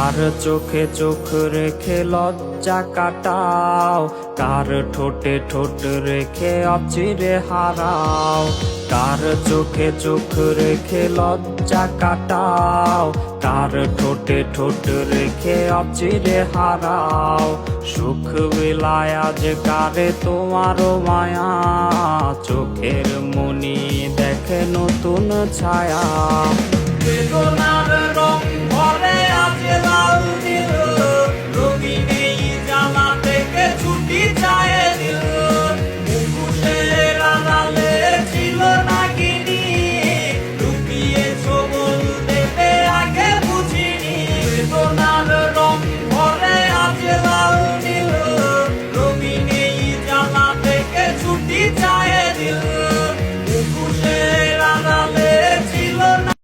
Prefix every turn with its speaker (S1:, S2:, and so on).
S1: কার চোখে চোখ রেখে লজ্জা কাটাও, কার ঠোঁটে ঠোঁট রেখে অচিরে হারাও। কার চোখে চোখ রেখে লজ্জা কাটাও, কার ঠোঁটে ঠোঁট রেখে অচিরে হারাও। সুখ বিলায় আজ কারে তোমারও মায়া, চোখের মনি দেখে নতুন ছায়া।